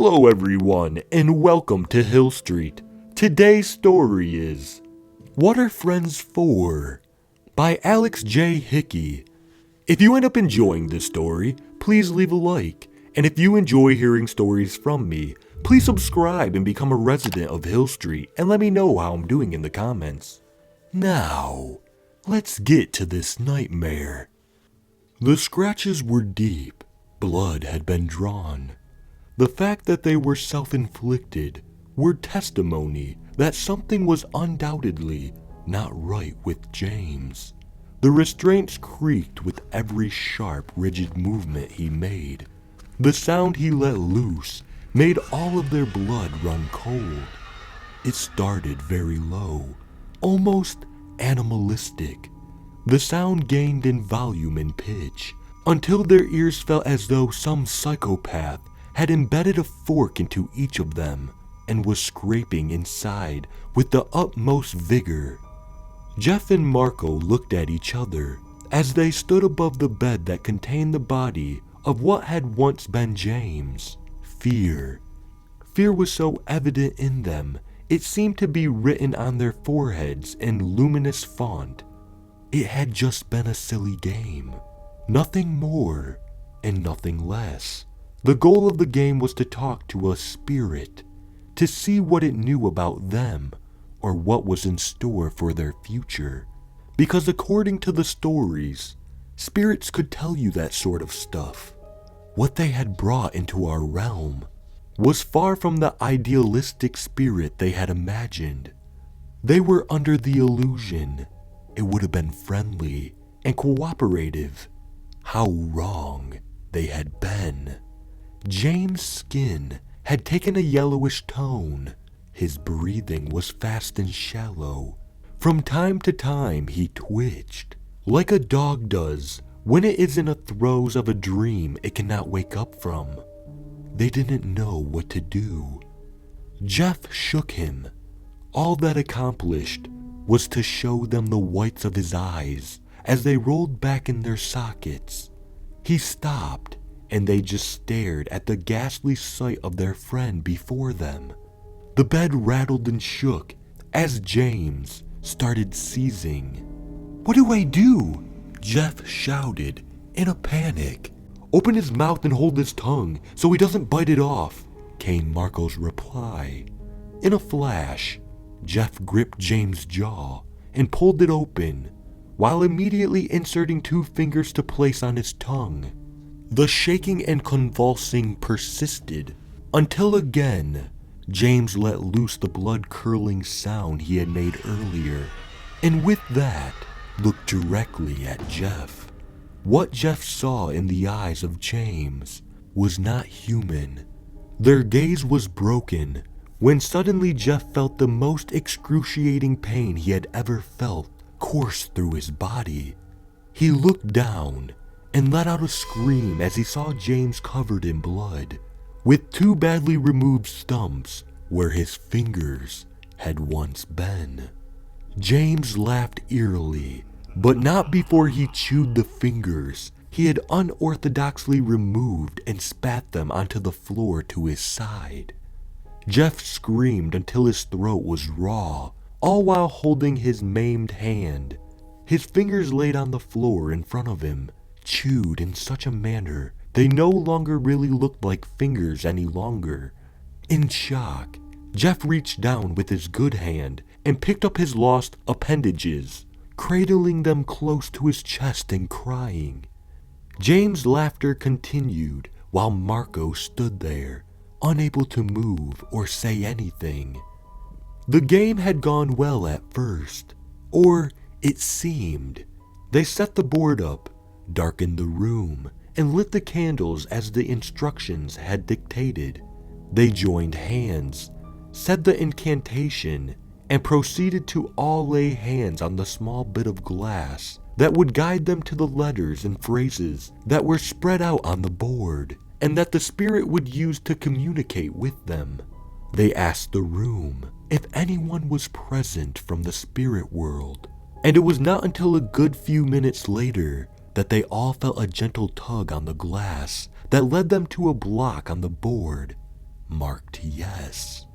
Hello everyone, and welcome to Hill Street. Today's story is What Are Friends For? By Alex J. Hickey. If you end up enjoying this story, please leave a like, and if you enjoy hearing stories from me, please subscribe and become a resident of Hill Street and let me know how I'm doing in the comments. Now, let's get to this nightmare. The scratches were deep. Blood had been drawn. The fact that they were self-inflicted were testimony that something was undoubtedly not right with James. The restraints creaked with every sharp, rigid movement he made. The sound he let loose made all of their blood run cold. It started very low, almost animalistic. The sound gained in volume and pitch, until their ears felt as though some psychopath had embedded a fork into each of them and was scraping inside with the utmost vigor. Jeff and Marco looked at each other as they stood above the bed that contained the body of what had once been James. Fear. Fear was so evident in them, it seemed to be written on their foreheads in luminous font. It had just been a silly game. Nothing more and nothing less. The goal of the game was to talk to a spirit, to see what it knew about them or what was in store for their future. Because according to the stories, spirits could tell you that sort of stuff. What they had brought into our realm was far from the idealistic spirit they had imagined. They were under the illusion it would have been friendly and cooperative. How wrong they had been. James' skin had taken a yellowish tone. His breathing was fast and shallow. From time to time he twitched, like a dog does when it is in the throes of a dream it cannot wake up from. They didn't know what to do. Jeff shook him. All that accomplished was to show them the whites of his eyes as they rolled back in their sockets. He stopped, and they just stared at the ghastly sight of their friend before them. The bed rattled and shook as James started seizing. "What do I do?" Jeff shouted in a panic. "Open his mouth and hold his tongue so he doesn't bite it off," came Marco's reply. In a flash, Jeff gripped James' jaw and pulled it open, while immediately inserting 2 fingers to place on his tongue. The shaking and convulsing persisted until again James let loose the blood-curdling sound he had made earlier, and with that looked directly at Jeff. What Jeff saw in the eyes of James was not human. Their gaze was broken when suddenly Jeff felt the most excruciating pain he had ever felt course through his body. He looked down and let out a scream as he saw James covered in blood, with 2 badly removed stumps where his fingers had once been. James laughed eerily, but not before he chewed the fingers he had unorthodoxly removed and spat them onto the floor to his side. Jeff screamed until his throat was raw, all while holding his maimed hand. His fingers laid on the floor in front of him, chewed in such a manner they no longer really looked like fingers any longer. In shock, Jeff reached down with his good hand and picked up his lost appendages, cradling them close to his chest and crying. James' laughter continued while Marco stood there, unable to move or say anything. The game had gone well at first, or it seemed. They set the board up, darkened the room, and lit the candles as the instructions had dictated. They joined hands, said the incantation, and proceeded to all lay hands on the small bit of glass that would guide them to the letters and phrases that were spread out on the board, and that the spirit would use to communicate with them. They asked the room if anyone was present from the spirit world, and it was not until a good few minutes later that they all felt a gentle tug on the glass that led them to a block on the board. marked yes.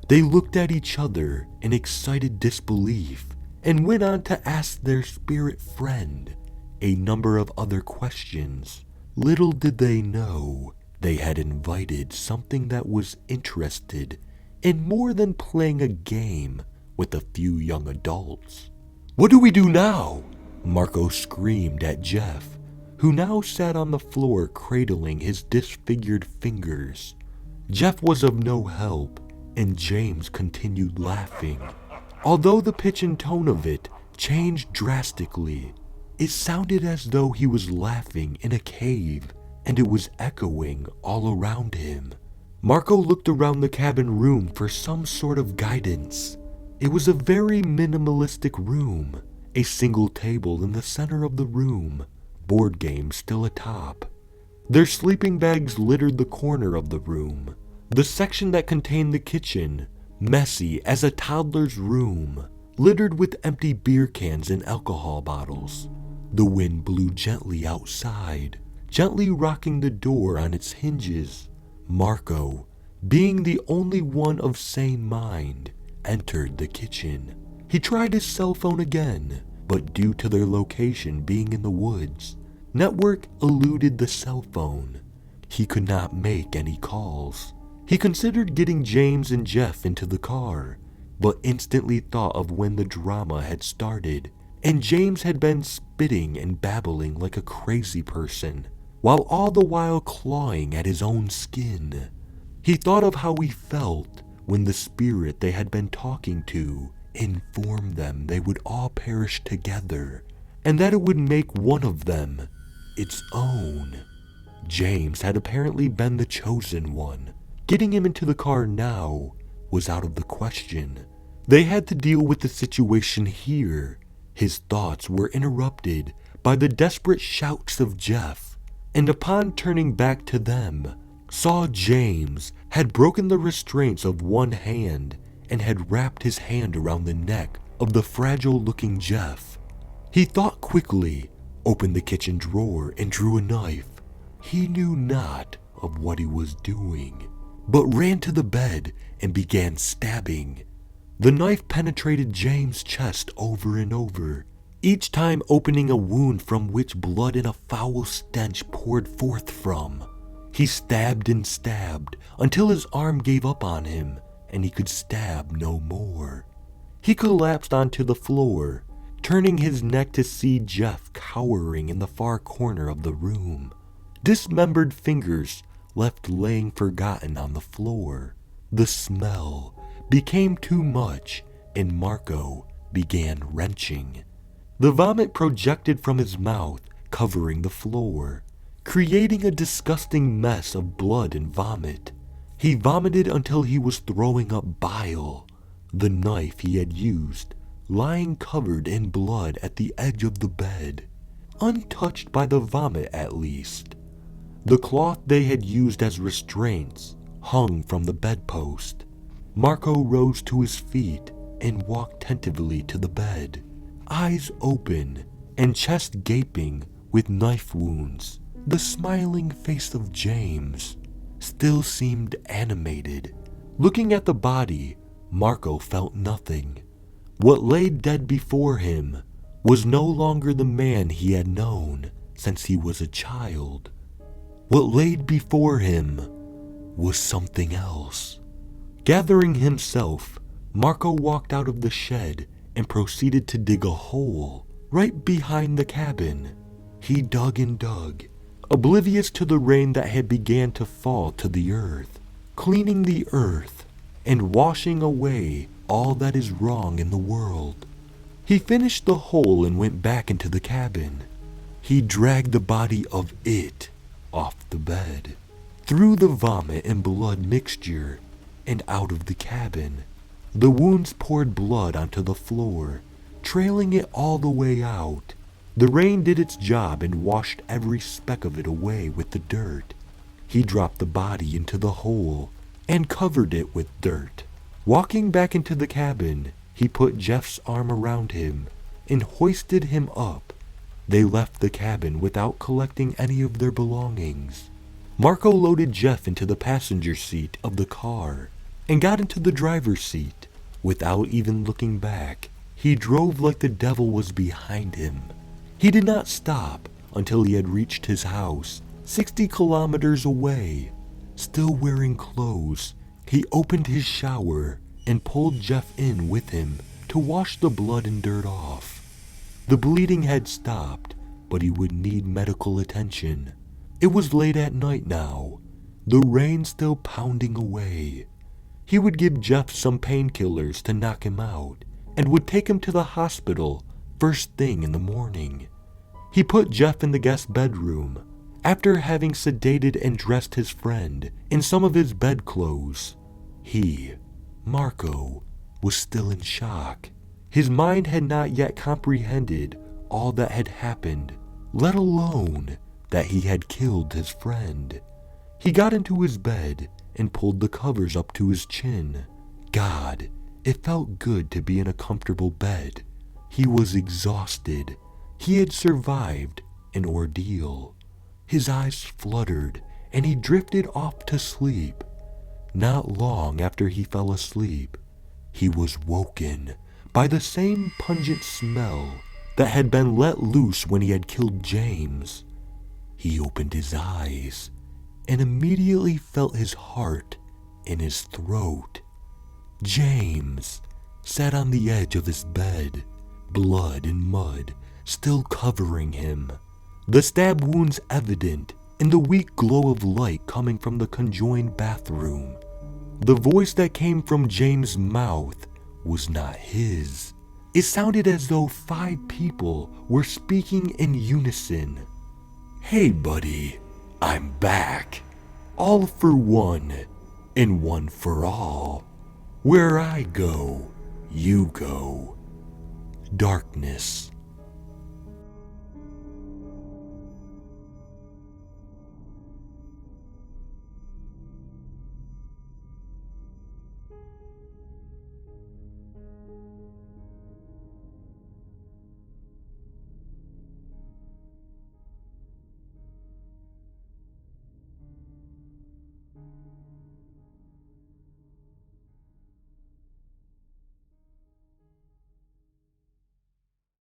They looked at each other in excited disbelief and went on to ask their spirit friend a number of other questions. Little did they know they had invited something that was interested in more than playing a game with a few young adults. "What do we do now?" Marco screamed at Jeff, who now sat on the floor cradling his disfigured fingers. Jeff was of no help, and James continued laughing. Although the pitch and tone of it changed drastically, it sounded as though he was laughing in a cave, and it was echoing all around him. Marco looked around the cabin room for some sort of guidance. It was a very minimalistic room, a single table in the center of the room, board games still atop. Their sleeping bags littered the corner of the room. The section that contained the kitchen, messy as a toddler's room, littered with empty beer cans and alcohol bottles. The wind blew gently outside, gently rocking the door on its hinges. Marco, being the only one of sane mind, entered the kitchen. He tried his cell phone again, but due to their location being in the woods, network eluded the cell phone. He could not make any calls. He considered getting James and Jeff into the car, but instantly thought of when the drama had started, and James had been spitting and babbling like a crazy person, while all the while clawing at his own skin. He thought of how he felt when the spirit they had been talking to informed them they would all perish together, and that it would make one of them its own. James had apparently been the chosen one. Getting him into the car now was out of the question. They had to deal with the situation here. His thoughts were interrupted by the desperate shouts of Jeff, and upon turning back to them, saw James had broken the restraints of one hand and had wrapped his hand around the neck of the fragile-looking Jeff. He thought quickly, opened the kitchen drawer, and drew a knife. He knew not of what he was doing, but ran to the bed and began stabbing. The knife penetrated James' chest over and over, each time opening a wound from which blood and a foul stench poured forth from. He stabbed and stabbed until his arm gave up on him and he could stab no more. He collapsed onto the floor, turning his neck to see Jeff cowering in the far corner of the room, dismembered fingers left laying forgotten on the floor. The smell became too much, and Marco began wrenching. The vomit projected from his mouth, covering the floor, creating a disgusting mess of blood and vomit. He vomited until he was throwing up bile. The knife he had used, lying covered in blood at the edge of the bed, untouched by the vomit at least. The cloth they had used as restraints hung from the bedpost. Marco rose to his feet and walked tentatively to the bed, eyes open and chest gaping with knife wounds. The smiling face of James still seemed animated. Looking at the body, Marco felt nothing. What lay dead before him was no longer the man he had known since he was a child. What lay before him was something else. Gathering himself, Marco walked out of the shed and proceeded to dig a hole right behind the cabin. He dug and dug, oblivious to the rain that had began to fall to the earth, cleaning the earth and washing away all that is wrong in the world. He finished the hole and went back into the cabin. He dragged the body of it off the bed, through the vomit and blood mixture, and out of the cabin. The wounds poured blood onto the floor, trailing it all the way out. The rain did its job and washed every speck of it away with the dirt. He dropped the body into the hole and covered it with dirt. Walking back into the cabin, he put Jeff's arm around him and hoisted him up. They left the cabin without collecting any of their belongings. Marco loaded Jeff into the passenger seat of the car and got into the driver's seat. Without even looking back, he drove like the devil was behind him. He did not stop until he had reached his house, 60 kilometers away. Still wearing clothes, he opened his shower and pulled Jeff in with him to wash the blood and dirt off. The bleeding had stopped, but he would need medical attention. It was late at night now, the rain still pounding away. He would give Jeff some painkillers to knock him out and would take him to the hospital first thing in the morning. He put Jeff in the guest bedroom after having sedated and dressed his friend in some of his bedclothes. He, Marco, was still in shock. His mind had not yet comprehended all that had happened, let alone that he had killed his friend. He got into his bed and pulled the covers up to his chin. God, it felt good to be in a comfortable bed. He was exhausted. He had survived an ordeal. His eyes fluttered and he drifted off to sleep. Not long after he fell asleep, he was woken by the same pungent smell that had been let loose when he had killed James. He opened his eyes and immediately felt his heart in his throat. James sat on the edge of his bed, blood and mud still covering him, the stab wounds evident in the weak glow of light coming from the conjoined bathroom. The voice that came from James' mouth was not his. It sounded as though 5 people were speaking in unison. "Hey buddy, I'm back. All for one, and one for all. Where I go, you go." Darkness